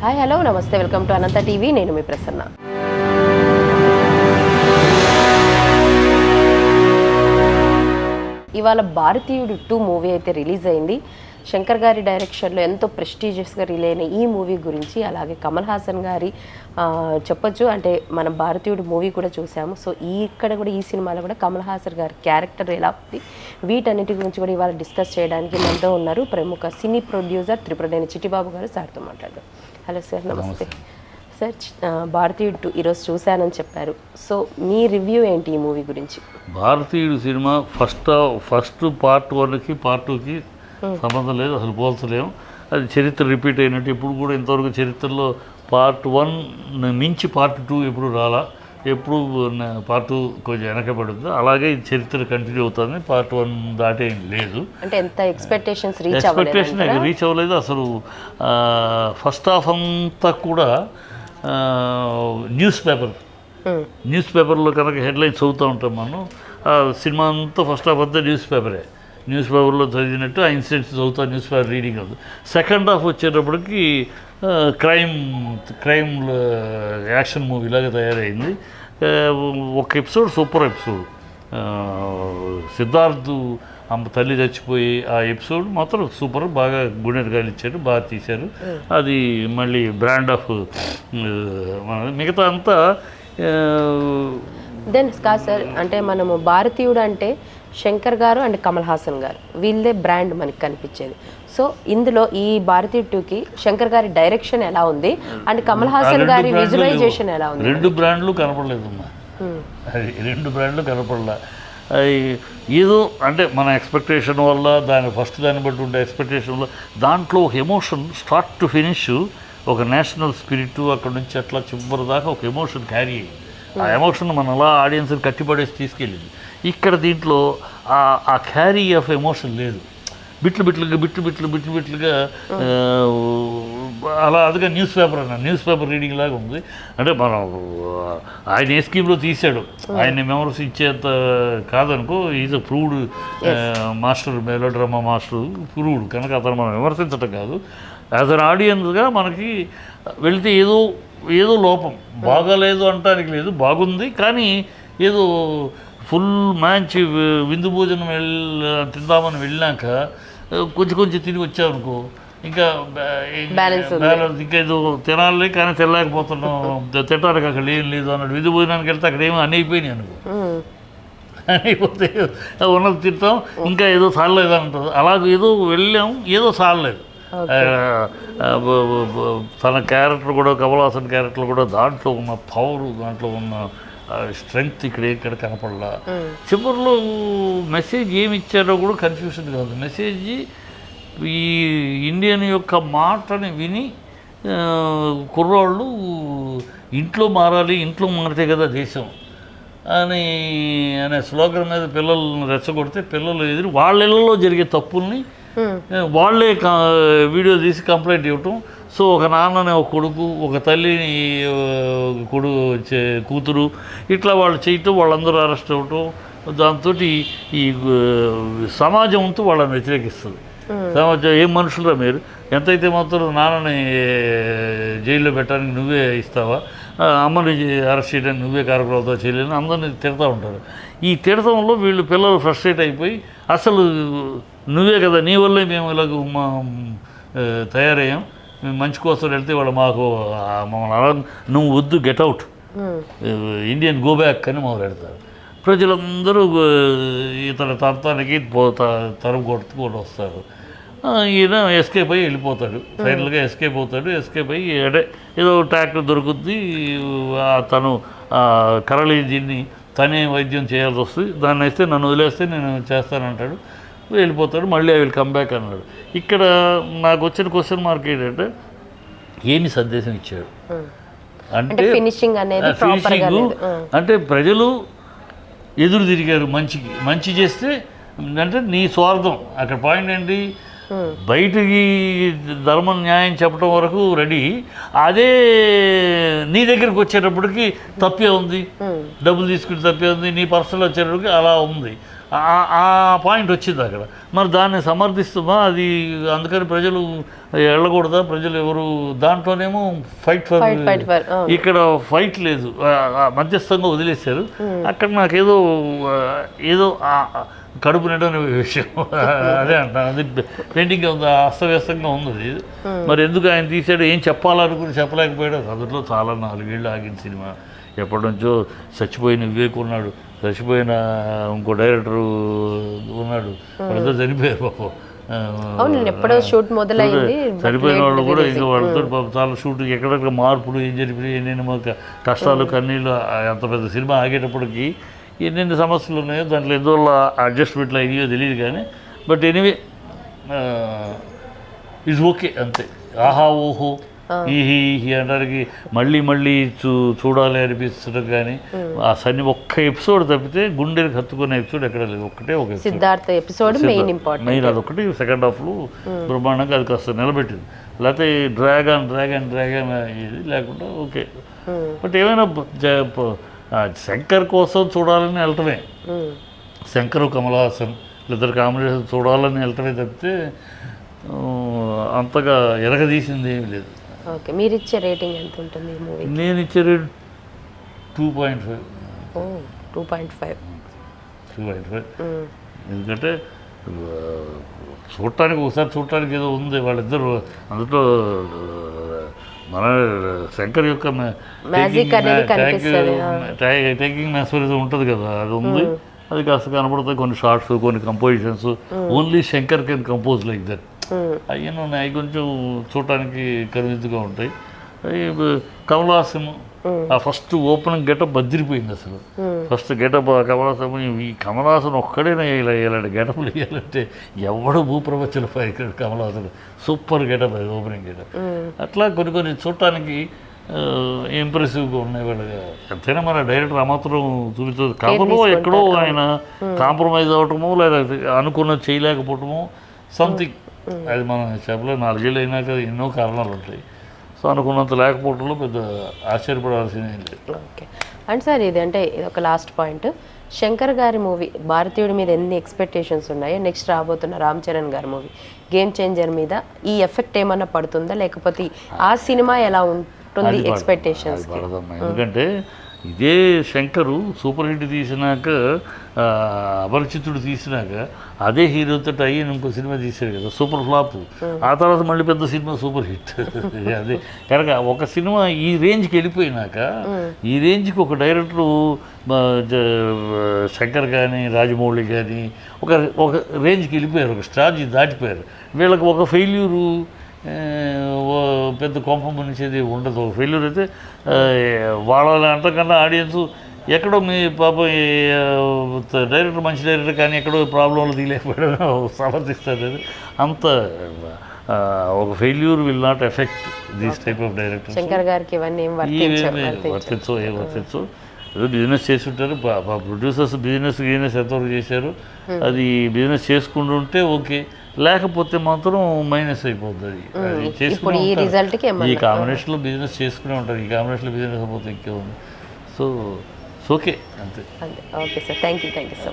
Hi hello నమస్తే welcome to Anantha TV. నేను మీ ప్రసన్న. ఇవాళ భారతీయుడు 2 మూవీ అయితే రిలీజ్ అయింది. శంకర్ గారి డైరెక్షన్లో ఎంతో ప్రెస్టీజియస్గా రిలీజ్ అయిన ఈ మూవీ గురించి, అలాగే కమల్ హాసన్ గారి చెప్పొచ్చు అంటే మనం భారతీయుడు మూవీ కూడా చూసాము. సో ఇక్కడ కూడా ఈ సినిమాలో కూడా కమల్ హాసన్ గారి క్యారెక్టర్ ఎలా ఉంది, వీటన్నిటి గురించి కూడా ఇవాళ డిస్కస్ చేయడానికి మనతో ఉన్నారు ప్రముఖ సినీ ప్రొడ్యూసర్ త్రిపురనేని చిట్టిబాబు గారు. సార్తో మాట్లాడదాం. హలో సార్, నమస్తే సార్. భారతీయుడు 2 ఈరోజు చూశానని చెప్పారు. సో మీ రివ్యూ ఏంటి ఈ మూవీ గురించి? భారతీయుడు సినిమా ఫస్ట్ పార్ట్ 1కి పార్ట్ 2కి సంబంధం లేదు, అసలు పోల్చలేము. అది చరిత్ర రిపీట్ అయినట్టు. ఇప్పుడు కూడా ఇంతవరకు చరిత్రలో పార్ట్ 1 మించి పార్ట్ 2 ఎప్పుడు రాలా. ఎప్పుడు పార్ట్ 2 కొంచెం వెనకబడుతుంది. అలాగే ఈ చరిత్ర కంటిన్యూ అవుతుంది. పార్ట్ 1 దాటే లేదు. అంటే ఎంత ఎక్స్పెక్టేషన్ రీచ్ అవ్వలేదు. అసలు ఫస్ట్ హాఫ్ అంతా కూడా న్యూస్ పేపర్లో కనుక హెడ్లైన్స్ చదువుతూ ఉంటాం మనం. సినిమా అంతా ఫస్ట్ హాఫ్ అంతా న్యూస్ పేపర్లో చదివినట్టు ఆ ఇన్సిడెంట్స్ చదువుతా, న్యూస్ పేపర్ రీడింగ్ అవుతుంది. సెకండ్ హాఫ్ వచ్చేటప్పటికి క్రైమ్ యాక్షన్ మూవీ లాగా తయారైంది. ఒక ఎపిసోడ్ సూపర్ ఎపిసోడ్. సిద్ధార్థ్ తల్లి చచ్చిపోయి ఆ ఎపిసోడ్ మాత్రం సూపర్, బాగా గుండెకాయలు ఇచ్చారు, బాగా తీశారు. అది మళ్ళీ బ్రాండ్ ఆఫ్ మిగతా అంతా దెన్ కాదు సార్. అంటే మనము భారతీయుడు అంటే శంకర్ గారు అండ్ కమల్ హాసన్ గారు వీళ్ళే బ్రాండ్ మనకి కనిపించేది. సో ఇందులో ఈ భారతీయుడు 2కి శంకర్ గారి డైరెక్షన్ ఎలా ఉంది అండ్ కమల్ హాసన్ గారి విజువలైజేషన్ ఎలా ఉంది? రెండు బ్రాండ్లు కనపడలేదు. రెండు బ్రాండ్లు కనపడలే. ఏదో అంటే మన ఎక్స్పెక్టేషన్ వల్ల దాన్ని బట్టి ఉండే ఎక్స్పెక్టేషన్ వల్ల దాంట్లో ఒక ఎమోషన్ స్టార్ట్ టు ఫినిష్, ఒక నేషనల్ స్పిరిట్ అక్కడ నుంచి అట్లా చివరి దాకా ఒక ఎమోషన్ క్యారీ అయ్యింది. ఆ ఎమోషన్ మన అలా ఆడియన్స్ని కట్టిపడేసి తీసుకెళ్ళింది. ఇక్కడ దీంట్లో ఆ క్యారీ ఆఫ్ ఎమోషన్ లేదు. బిట్లు అలా అదిగా న్యూస్ పేపర్ రీడింగ్ లాగా ఉంది. అంటే మనం ఆయన ఏ స్కీమ్లో తీశాడు, ఆయన్ని విమర్శించేంత కాదనుకో. Is a proved master, melodrama master, proved కనుక అతను మనం విమర్శించటం కాదు. యాజ్ అన్ ఆడియన్స్గా మనకి వెళితే ఏదో లోపం, బాగాలేదు అంటానికి లేదు, బాగుంది. కానీ ఏదో ఫుల్ మంచి విందు భోజనం తిందామని వెళ్ళాక కొంచెం తిరిగి వచ్చామనుకో, ఇంకా బ్యాలెన్స్ ఇంకా ఏదో తినాలి కానీ తినలేకపోతున్నాం, తినడానికి అక్కడ ఏం లేదు అన్నట్టు. విందు భోజనానికి వెళ్తే అక్కడ ఏమో అని అయిపోయినాయి అనుకో. అయిపోతే ఉన్నది తింటాం, ఇంకా ఏదో చాలలేదు అంటారు. అలాగే ఏదో వెళ్ళాం, ఏదో చాలలేదు. తన క్యారెక్టర్ కూడా, కమల్ హాసన్ క్యారెక్టర్ కూడా దాంట్లో ఉన్న పవర్, దాంట్లో ఉన్న స్ట్రెంగ్త్ ఇక్కడ కనపడలా. చివరిలో మెసేజ్ ఏమి ఇచ్చారో కూడా కన్ఫ్యూషన్ కాదు. మెసేజ్ ఈ ఇండియన్ యొక్క మాటని విని కుర్రాళ్ళు ఇంట్లో మారితే కదా దేశం అనే స్లోగన్ మీద పిల్లల్ని రెచ్చగొడితే పిల్లలు వాళ్ళ ఇళ్ళలో జరిగే తప్పుల్ని వాళ్ళే వీడియో తీసి కంప్లైంట్ ఇవ్వటం. సో ఒక నాన్నని ఒక కొడుకు, ఒక తల్లిని కూతురు ఇట్లా వాళ్ళు చేయటం, వాళ్ళందరూ అరెస్ట్ అవ్వటం. దాంతో ఈ సమాజం అంతా వాళ్ళని వ్యతిరేకిస్తుంది. సమాజం ఏం మనుషులరా మీరు, ఎంతైతే మాత్రం నాన్నని జైల్లో పెట్టడానికి నువ్వే ఇస్తావా, అమ్మని అరెస్ట్ చేయడానికి నువ్వే కారకులవుతావు, చేయలేని అందరినీ తిడతా ఉంటారు. ఈ తిడతంలో వీళ్ళు పిల్లలు ఫ్రస్ట్రేట్ అయిపోయి, అసలు నువ్వే కదా, నీ వల్లే మేము ఇలాగ తయారయ్యాం, మేము మంచి కోసం వెళ్తే వాళ్ళు మమ్మల్ని నువ్వు వద్దు, గెట్అవుట్, ఇండియన్ గో బ్యాక్ అని మొదలెడతారు. ప్రజలందరూ ఇతర తరతానికి తరుపు కొట్టుకొని వస్తారు. ఈయన ఎస్కేప్ అయ్యి వెళ్ళిపోతాడు. ఫైనల్గా ఎస్కేప్ అయ్యి ఏదో ట్రాక్టర్ దొరుకుద్ది. తను కరళి దీన్ని తనే వైద్యం చేయాల్సి వస్తుంది. దాన్ని అయితే నన్ను వదిలేస్తే నేను చేస్తానంటాడు, వెళ్ళిపోతాడు. మళ్ళీ ఐ విల్ కమ్ బ్యాక్ అన్నాడు. ఇక్కడ నాకు వచ్చిన క్వశ్చన్ మార్క్ ఏంటంటే ఏమి సందేశం ఇచ్చాడు అంటే ఫినిషింగ్ అంటే ప్రజలు ఎదురు తిరిగారు మంచి చేస్తే అంటే నీ స్వార్థం. అక్కడ పాయింట్ ఏంటి, బయటికి ధర్మం న్యాయం చెప్పడం వరకు రెడీ, అదే నీ దగ్గరికి వచ్చేటప్పటికి తప్పే ఉంది, డబ్బులు తీసుకుని తప్పే ఉంది, నీ పర్సనల్ వచ్చేటప్పటికి అలా ఉంది. ఆ పాయింట్ వచ్చింది అక్కడ. మరి దాన్ని సమర్థిస్తుమా అది, అందుకని ప్రజలు వెళ్ళకూడదా, ప్రజలు ఎవరు దాంట్లోనేమో ఫైట్ ఫర్, ఇక్కడ ఫైట్ లేదు, మధ్యస్థంగా వదిలేశారు. అక్కడ నాకేదో ఏదో కడుపు నిండని విషయం అదే అంటాను. అది పెయింటింగ్ ఉంది, అస్తవ్యస్తంగా ఉంది అది. మరి ఎందుకు ఆయన తీసాడు, ఏం చెప్పాలనుకుని చెప్పలేకపోయాడు. అందులో చాలా 4 ఏళ్ళు ఆగిన సినిమా. ఎప్పటి నుంచో చచ్చిపోయిన వివేక్ ఉన్నాడు, చచ్చిపోయిన ఇంకో డైరెక్టరు ఉన్నాడు, వాళ్ళిద్దరు చనిపోయారు పాపం. చనిపోయిన వాళ్ళు కూడా ఇంకా వాళ్ళతో చాలా షూటింగ్ ఎక్కడెక్కడ మార్పులు ఏం జరిపినాయి, ఎన్నెన్ని కష్టాలు కన్నీళ్ళు. అంత పెద్ద సినిమా ఆగేటప్పటికి ఎన్నెన్ని సమస్యలు ఉన్నాయో, దాంట్లో ఎందువల్ల అడ్జస్ట్మెంట్లు అయినాయో తెలియదు కానీ, బట్ ఎనీవే ఇట్స్ ఓకే అంతే. ఆహా ఓహో ఈ అంటానికి మళ్ళీ మళ్ళీ చూడాలి అనిపిస్తుంది కానీ ఆ ఒక్క ఎపిసోడ్ తప్పితే గుండెలకు హత్తుకునే ఎపిసోడ్ ఎక్కడ లేదు. ఒకటే ఒక సిద్ధార్థ ఎపిసోడ్ మెయిన్ అదొకటి. సెకండ్ హాఫ్లో బ్రహ్మాండంగా అది కాస్త నిలబెట్టింది. లేకపోతే డ్రాగన్ ఇది లేకుండా ఓకే. బట్ ఏమైనా శంకర్ కోసం చూడాలని వెళ్ళటమే, శంకర్ కమల్ హాసన్ ఇద్దరు కాంబినేషన్ చూడాలని వెళ్ళటమే తప్పితే అంతగా ఎరగదీసింది ఏమి లేదు. ఓకే, మీరు ఇచ్చే రేటింగ్ ఎంత ఉంటుంది ఈ మూవీ? నేను ఇచ్చే రేట్ 2.5. 2.5. ఎందుకంటే ఒకసారి చూడటానికి ఏదో ఉంది. వాళ్ళిద్దరు అందులో మన శంకర్ యొక్క టేకింగ్ మెస్మరిజం ఉంటుంది కదా, అది ఉంది. అది కాస్త కనపడతాయి కొన్ని షార్ట్స్, కొన్ని compositions. Only Shankar can compose like that. అవి కొంచెం చూడటానికి కనువిందుగా ఉంటాయి. కమల్ హాసన్ ఆ ఫస్ట్ ఓపెనింగ్ గెటప్ బదిరిపోయింది అసలు. ఫస్ట్ గెటప్ కమల్ హాసన్, ఈ కమల్ హాసన్ ఒక్కడైనా ఇలాంటి గెటప్లు వేయాలంటే ఎవడు భూప్రపంచంలో పైకి కమల్ హాసన్ సూపర్ గెటప్, అది ఓపెనింగ్ గెటప్. అట్లా కొన్ని చూడటానికి ఇంప్రెసివ్గా ఉన్నాయి వాళ్ళగా. ఎంతైనా మన డైరెక్టర్ అమాత్రం చూపించదు. కథలో ఎక్కడో ఆయన కాంప్రమైజ్ అవ్వటమో లేదా అనుకున్నది చేయలేకపోవటమో సంథింగ్, అది మనం చెప్పలేదు. 4 ఏళ్ళు అయినాక ఎన్నో కారణాలు ఉంటాయి. సో అనుకున్నంత లేకపోవడంలో పెద్ద ఆశ్చర్యపడాల్సింది ఏం లేదు. ఓకే. అండ్ సార్ ఇది ఒక లాస్ట్ పాయింట్, శంకర్ గారి మూవీ భారతీయుడి మీద ఎన్ని ఎక్స్పెక్టేషన్స్ ఉన్నాయో నెక్స్ట్ రాబోతున్న రామ్ చరణ్ గారి మూవీ గేమ్ చేంజర్ మీద ఈ ఎఫెక్ట్ ఏమన్నా పడుతుందా, లేకపోతే ఆ సినిమా ఎలా ఉంటుంది ఎక్స్పెక్టేషన్స్? ఎందుకంటే ఇదే శంకరు సూపర్ హిట్ తీసినాక, అపరిచితుడు తీసినాక అదే హీరోతో అయ్యి ఇంకో సినిమా తీశాడు కదా, సూపర్ ఫ్లాప్. ఆ తర్వాత మళ్ళీ పెద్ద సినిమా సూపర్ హిట్. అదే కనుక ఒక సినిమా ఈ రేంజ్కి వెళ్ళిపోయినాక, ఈ రేంజ్కి ఒక డైరెక్టరు శంకర్ కానీ రాజమౌళి కానీ ఒక రేంజ్కి వెళ్ళిపోయారు, ఒక స్టార్జ్ దాటిపోయారు. వీళ్ళకి ఒక ఫెయిల్యూరు పెద్ద కోపం మునిచేది ఉండదు. ఒక ఫెయిల్యూర్ అయితే వాళ్ళ అంతకన్నా ఆడియన్స్ ఎక్కడో మీ పాపం డైరెక్టర్ మంచి డైరెక్టర్ కానీ ఎక్కడో ప్రాబ్లంలో తీయలేకపోయాడు సమర్థిస్తారు. అంత ఒక failure will not effect these type of directors. Shankar గారికి ఇవన్నీ వర్తించో ఏదో బిజినెస్ చేస్తుంటారు. ప్రొడ్యూసర్స్ బిజినెస్ ఎంతవరకు చేశారు, అది బిజినెస్ చేసుకుంటుంటే ఓకే, లేకపోతే మాత్రం మైనస్ అయిపోతుంది. అది చేసుకుని ఈ కాంబినేషన్లో బిజినెస్ చేసుకునే ఉంటారు, ఈ కాంబినేషన్లో బిజినెస్ అయిపోతే ఇంకే ఉంది. సో ఓకే అంతే. Okay sir, thank you so much.